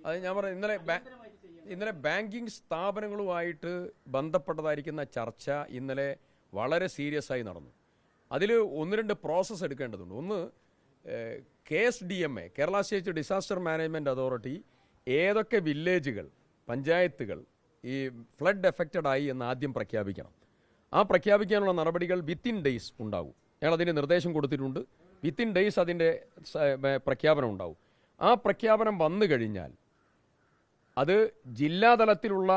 അത് ഞാൻ പറഞ്ഞു, ഇന്നലെ ബാങ്കിങ് സ്ഥാപനങ്ങളുമായിട്ട് ബന്ധപ്പെട്ടതായിരിക്കുന്ന ചർച്ച ഇന്നലെ വളരെ സീരിയസ് ആയി നടന്നു. അതിൽ ഒന്ന് രണ്ട് പ്രോസസ്സ് എടുക്കേണ്ടതുണ്ട്. ഒന്ന്, KSDMA, Kerala state disaster management authority, ഏതൊക്കെ വില്ലേജുകൾ, പഞ്ചായത്തുകൾ ഈ ഫ്ലഡ് എഫക്റ്റഡ് ആയി എന്ന് ആദ്യം പ്രഖ്യാപിക്കണം. ആ പ്രഖ്യാപിക്കാനുള്ള നടപടികൾ വിത്തിൻ ഡേയ്സ് ഉണ്ടാകും. ഞങ്ങൾ അതിൻ്റെ നിർദ്ദേശം കൊടുത്തിട്ടുണ്ട്. വിത്തിൻ ഡേയ്സ് അതിൻ്റെ പ്രഖ്യാപനം ഉണ്ടാവും. ആ പ്രഖ്യാപനം വന്നു കഴിഞ്ഞാൽ അത് ജില്ലാതലത്തിലുള്ള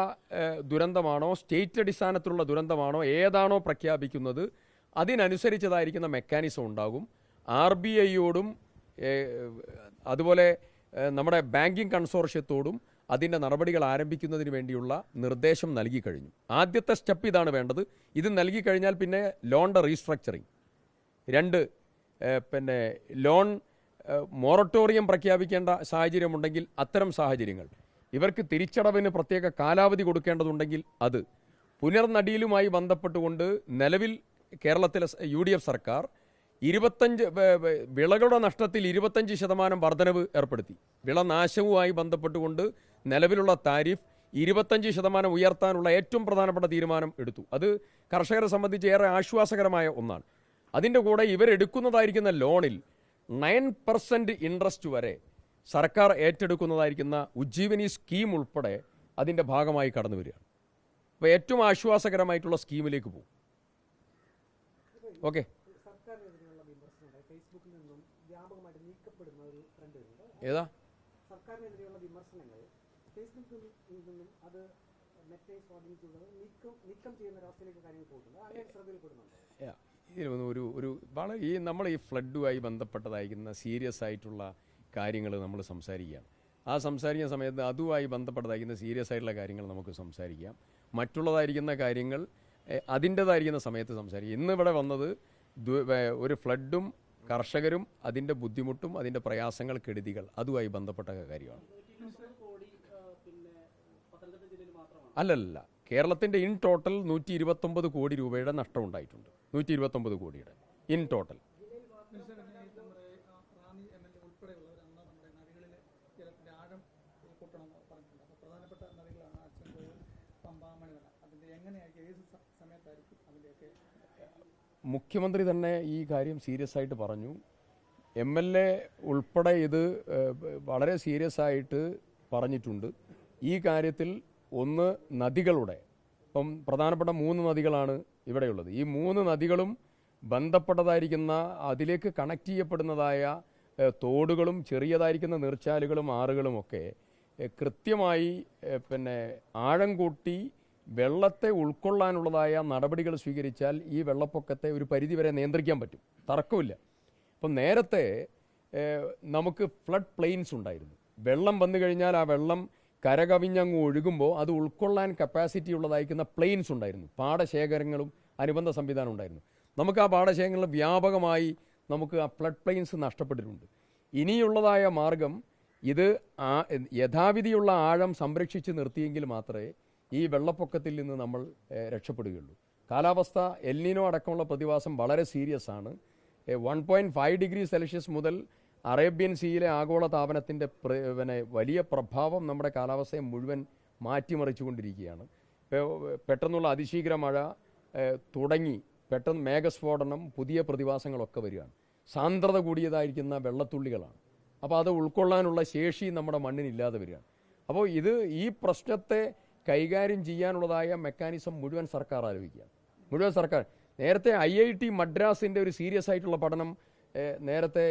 ദുരന്തമാണോ സ്റ്റേറ്റ് അടിസ്ഥാനത്തിലുള്ള ദുരന്തമാണോ ഏതാണോ പ്രഖ്യാപിക്കുന്നത് അതിനനുസരിച്ചതായിരിക്കുന്ന മെക്കാനിസം ഉണ്ടാകും. RBIയോടും അതുപോലെ നമ്മുടെ ബാങ്കിങ് കൺസോർഷ്യത്തോടും അതിൻ്റെ നടപടികൾ ആരംഭിക്കുന്നതിന് വേണ്ടിയുള്ള നിർദ്ദേശം നൽകി കഴിഞ്ഞു. ആദ്യത്തെ സ്റ്റെപ്പ് ഇതാണ് വേണ്ടത്. ഇത് നൽകി കഴിഞ്ഞാൽ പിന്നെ ലോണിൻ്റെ റീസ്ട്രക്ചറിങ്, രണ്ട് പിന്നെ ലോൺ മൊറട്ടോറിയം പ്രഖ്യാപിക്കേണ്ട സാഹചര്യമുണ്ടെങ്കിൽ അത്തരം സാഹചര്യങ്ങൾ, ഇവർക്ക് തിരിച്ചടവിന് പ്രത്യേക കാലാവധി കൊടുക്കേണ്ടതുണ്ടെങ്കിൽ അത്, പുനർനടീലുമായി ബന്ധപ്പെട്ടുകൊണ്ട് നിലവിൽ കേരളത്തിലെ UDF സർക്കാർ 25 വിളകളുടെ നഷ്ടത്തിൽ 25% വർധനവ് ഏർപ്പെടുത്തി. വിളനാശവുമായി ബന്ധപ്പെട്ടുകൊണ്ട് നിലവിലുള്ള താരിഫ് 25% ഉയർത്താനുള്ള ഏറ്റവും പ്രധാനപ്പെട്ട തീരുമാനം എടുത്തു. അത് കർഷകരെ സംബന്ധിച്ച് ഏറെ ആശ്വാസകരമായ ഒന്നാണ്. അതിൻ്റെ കൂടെ ഇവരെടുക്കുന്നതായിരിക്കുന്ന ലോണിൽ 9% ഇൻട്രസ്റ്റ് വരെ സർക്കാർ ഏറ്റെടുക്കുന്നതായിരിക്കുന്ന ഉജ്ജീവനി സ്കീം ഉൾപ്പെടെ അതിൻ്റെ ഭാഗമായി കടന്നു വരികയാണ്. അപ്പോൾ ഏറ്റവും ആശ്വാസകരമായിട്ടുള്ള സ്കീമിലേക്ക് പോകും. ഓക്കെ, ഏതാ സർക്കാരിനെതിരെയുള്ള വിമർശനങ്ങൾ ഫേസ്ബുക്കിൽ നിന്നും അത് നെറ്റെ സ്വാധീനിച്ചുള്ളത് നീക്കം ചെയ്യുന്ന രാഷ്ട്രീയ കാര്യങ്ങൾ പോകുന്നുണ്ട്. അങ്ങനെ ശ്രദ്ധയിൽപ്പെടുന്നുണ്ട്. ഒരു വളരെ നമ്മൾ ഈ ഫ്ലഡുമായി ബന്ധപ്പെട്ടതായിരിക്കുന്ന സീരിയസ് ആയിട്ടുള്ള കാര്യങ്ങൾ നമ്മൾ സംസാരിക്കുകയാണ്. ആ സംസാരിക്കുന്ന സമയത്ത് അതുമായി ബന്ധപ്പെട്ടതായിരിക്കുന്ന സീരിയസ് ആയിട്ടുള്ള കാര്യങ്ങൾ നമുക്ക് സംസാരിക്കാം. മറ്റുള്ളതായിരിക്കുന്ന കാര്യങ്ങൾ അതിൻ്റേതായിരിക്കുന്ന സമയത്ത് സംസാരിക്കാം. ഇന്നിവിടെ വന്നത് ഒരു ഫ്ലഡും കർഷകരും അതിൻ്റെ ബുദ്ധിമുട്ടും അതിൻ്റെ പ്രയാസങ്ങൾ, കെടുതികൾ, അതുമായി ബന്ധപ്പെട്ട കാര്യമാണ്. അല്ലല്ല, കേരളത്തിൻ്റെ ഇൻ ടോട്ടൽ 129 കോടി രൂപയുടെ നഷ്ടം ഉണ്ടായിട്ടുണ്ട്. 129 കോടിയുടെ ഇൻ ടോട്ടൽ. മുഖ്യമന്ത്രി തന്നെ ഈ കാര്യം സീരിയസ് ആയിട്ട് പറഞ്ഞു. MLA ഉൾപ്പെടെ ഇത് വളരെ സീരിയസ് ആയിട്ട് പറഞ്ഞിട്ടുണ്ട്. ഈ കാര്യത്തിൽ ഒന്ന്, നദികളുടെ, ഇപ്പം പ്രധാനപ്പെട്ട 3 നദികളാണ് ഇവിടെയുള്ളത്. ഈ 3 നദികളും ബന്ധപ്പെട്ടതായിരിക്കുന്ന അതിലേക്ക് കണക്ട് ചെയ്യപ്പെടുന്നതായ തോടുകളും ചെറിയതായിരിക്കുന്ന നീർച്ചാലുകളും ആറുകളുമൊക്കെ കൃത്യമായി പിന്നെ ആഴം കൂട്ടി വെള്ളത്തെ ഉൾക്കൊള്ളാനുള്ളതായ നടപടികൾ സ്വീകരിച്ചാൽ ഈ വെള്ളപ്പൊക്കത്തെ ഒരു പരിധിവരെ നിയന്ത്രിക്കാൻ പറ്റും, തർക്കമില്ല. അപ്പം നേരത്തെ നമുക്ക് ഫ്ലഡ് പ്ലെയിൻസ് ഉണ്ടായിരുന്നു. വെള്ളം വന്നു കഴിഞ്ഞാൽ ആ വെള്ളം കരകവിഞ്ഞങ്ങ് ഒഴുകുമ്പോൾ അത് ഉൾക്കൊള്ളാൻ കപ്പാസിറ്റി ഉള്ളതായിരിക്കുന്ന പ്ലെയിൻസ് ഉണ്ടായിരുന്നു. പാടശേഖരങ്ങളും അനുബന്ധ സംവിധാനം ഉണ്ടായിരുന്നു. നമുക്ക് ആ പാടശേഖരങ്ങൾ വ്യാപകമായി നമുക്ക് ആ ഫ്ലഡ് പ്ലെയിൻസ് നഷ്ടപ്പെട്ടിട്ടുണ്ട്. ഇനിയുള്ളതായ മാർഗം ഇത് യഥാവിധിയുള്ള ആഴം സംരക്ഷിച്ച് നിർത്തിയെങ്കിൽ മാത്രമേ ഈ വെള്ളപ്പൊക്കത്തിൽ നിന്ന് നമ്മൾ രക്ഷപ്പെടുകയുള്ളൂ. കാലാവസ്ഥ എൽനിനോ അടക്കമുള്ള പ്രതിഭാസം വളരെ സീരിയസ് ആണ്. 1.5 ഡിഗ്രി സെൽഷ്യസ് മുതൽ അറേബ്യൻ സീയിലെ ആഗോള താപനത്തിൻ്റെ വലിയ പ്രഭാവം നമ്മുടെ കാലാവസ്ഥയെ മുഴുവൻ മാറ്റിമറിച്ചുകൊണ്ടിരിക്കുകയാണ്. പെട്ടെന്നുള്ള അതിശീഘ്ര മഴ തുടങ്ങി പെട്ടെന്ന് മേഘസ്ഫോടനം, പുതിയ പ്രതിഭാസങ്ങളൊക്കെ വരികയാണ്. സാന്ദ്രത കൂടിയതായിരിക്കുന്ന വെള്ളത്തുള്ളികളാണ്. അപ്പോൾ അത് ഉൾക്കൊള്ളാനുള്ള ശേഷി നമ്മുടെ മണ്ണിനില്ലാതെ വരികയാണ്. അപ്പോൾ ഈ പ്രശ്നത്തെ കൈകാര്യം ചെയ്യാനുള്ളതായ മെക്കാനിസം മുഴുവൻ സർക്കാർ ആലോചിക്കുകയാണ്. മുഴുവൻ സർക്കാർ. നേരത്തെ IIT മദ്രാസിൻ്റെ ഒരു സീരിയസ് ആയിട്ടുള്ള പഠനം നേരത്തെ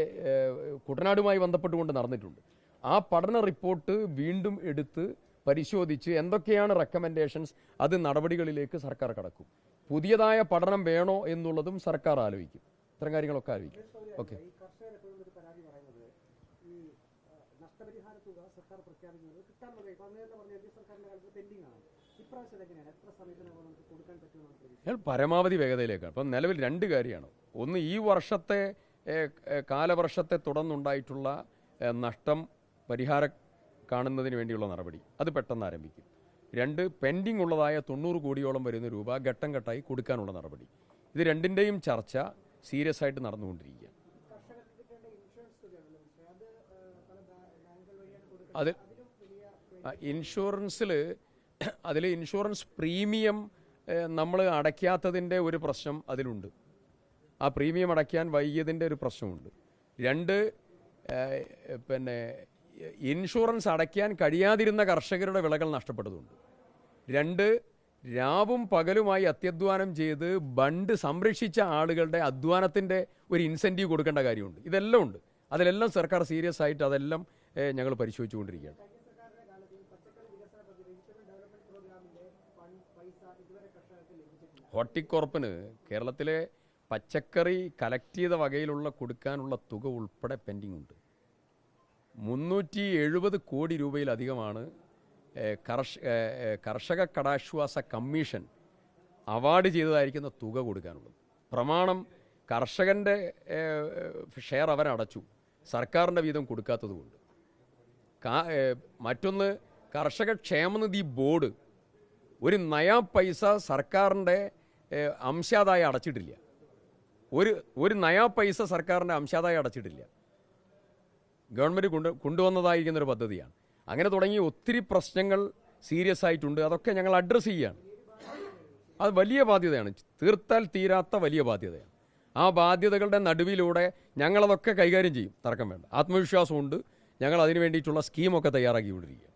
കുട്ടനാടുമായി ബന്ധപ്പെട്ടുകൊണ്ട് നടന്നിട്ടുണ്ട്. ആ പഠന റിപ്പോർട്ട് വീണ്ടും എടുത്ത് പരിശോധിച്ച് എന്തൊക്കെയാണ് റെക്കമെൻഡേഷൻസ്, അത് നടപടികളിലേക്ക് സർക്കാർ കടക്കും. പുതിയതായ പഠനം വേണോ എന്നുള്ളതും സർക്കാർ ആലോചിക്കും. ഇത്തരം കാര്യങ്ങളൊക്കെ ആലോചിക്കും. ഓക്കെ, പരമാവധി വേഗതയിലേക്കാണ്. അപ്പം നിലവിൽ 2 കാര്യമാണ്. ഒന്ന്, ഈ വർഷത്തെ കാലവർഷത്തെ തുടർന്നുണ്ടായിട്ടുള്ള നഷ്ടം പരിഹാരം കാണുന്നതിന് വേണ്ടിയുള്ള നടപടി, അത് പെട്ടെന്ന് ആരംഭിക്കും. 2, പെൻഡിങ് ഉള്ളതായ 90 കോടിയോളം വരുന്ന രൂപ ഘട്ടം ഘട്ടമായി കൊടുക്കാനുള്ള നടപടി. ഇത് രണ്ടിൻ്റെയും ചർച്ച സീരിയസ് ആയിട്ട് നടന്നുകൊണ്ടിരിക്കുക. ഇൻഷുറൻസിൽ ഇൻഷുറൻസ് പ്രീമിയം നമ്മൾ അടയ്ക്കാത്തതിൻ്റെ ഒരു പ്രശ്നം അതിലുണ്ട്. ആ പ്രീമിയം അടയ്ക്കാൻ വൈകിയതിൻ്റെ ഒരു പ്രശ്നമുണ്ട്. രണ്ട്, പിന്നെ ഇൻഷുറൻസ് അടയ്ക്കാൻ കഴിയാതിരുന്ന കർഷകരുടെ വിളകൾ നഷ്ടപ്പെട്ടതുണ്ട്. രണ്ട്, രാവും പകലുമായി അത്യധ്വാനം ചെയ്ത് ബണ്ട് സംരക്ഷിച്ച ആളുകളുടെ അധ്വാനത്തിൻ്റെ ഒരു ഇൻസെൻറ്റീവ് കൊടുക്കേണ്ട കാര്യമുണ്ട്. ഇതെല്ലാം ഉണ്ട്. അതിലെല്ലാം സർക്കാർ സീരിയസ് ആയിട്ട് അതെല്ലാം ഞങ്ങൾ പരിശോധിച്ചുകൊണ്ടിരിക്കുകയാണ്. ഹോർട്ടികോർപ്പിന് കേരളത്തിലെ പച്ചക്കറി കലക്ട് ചെയ്ത വകയിലുള്ള കൊടുക്കാനുള്ള തുക ഉൾപ്പെടെ പെൻഡിംഗ് ഉണ്ട്. 370 കോടി രൂപയിലധികമാണ് കർഷക കടാശ്വാസ കമ്മീഷൻ അവാർഡ് ചെയ്തതായിരിക്കുന്ന തുക കൊടുക്കാനുള്ളത്. പ്രമാണം കർഷകൻ്റെ ഷെയർ അവരടച്ചു, സർക്കാരിൻ്റെ വീതം കൊടുക്കാത്തതുകൊണ്ട്. മറ്റൊന്ന്, കർഷക ക്ഷേമനിധി ബോർഡ് ഒരു നയാ പൈസ സർക്കാരിൻ്റെ അംശാദായ അടച്ചിട്ടില്ല. ഒരു നയാ പൈസ സർക്കാരിൻ്റെ അംശാദായ അടച്ചിട്ടില്ല. ഗവൺമെൻറ് കൊണ്ടുവന്നതായിരിക്കുന്നൊരു പദ്ധതിയാണ്. അങ്ങനെ തുടങ്ങി ഒത്തിരി പ്രശ്നങ്ങൾ സീരിയസ് ആയിട്ടുണ്ട്. അതൊക്കെ ഞങ്ങൾ അഡ്രസ്സ് ചെയ്യുകയാണ്. അത് വലിയ ബാധ്യതയാണ്, തീർത്താൽ തീരാത്ത വലിയ ബാധ്യതയാണ്. ആ ബാധ്യതകളുടെ നടുവിലൂടെ ഞങ്ങളതൊക്കെ കൈകാര്യം ചെയ്യും, തർക്കം വേണ്ട. ആത്മവിശ്വാസമുണ്ട്. ഞങ്ങൾ അതിനു വേണ്ടിയിട്ടുള്ള സ്കീമൊക്കെ തയ്യാറാക്കിക്കൊണ്ടിരിക്കുക.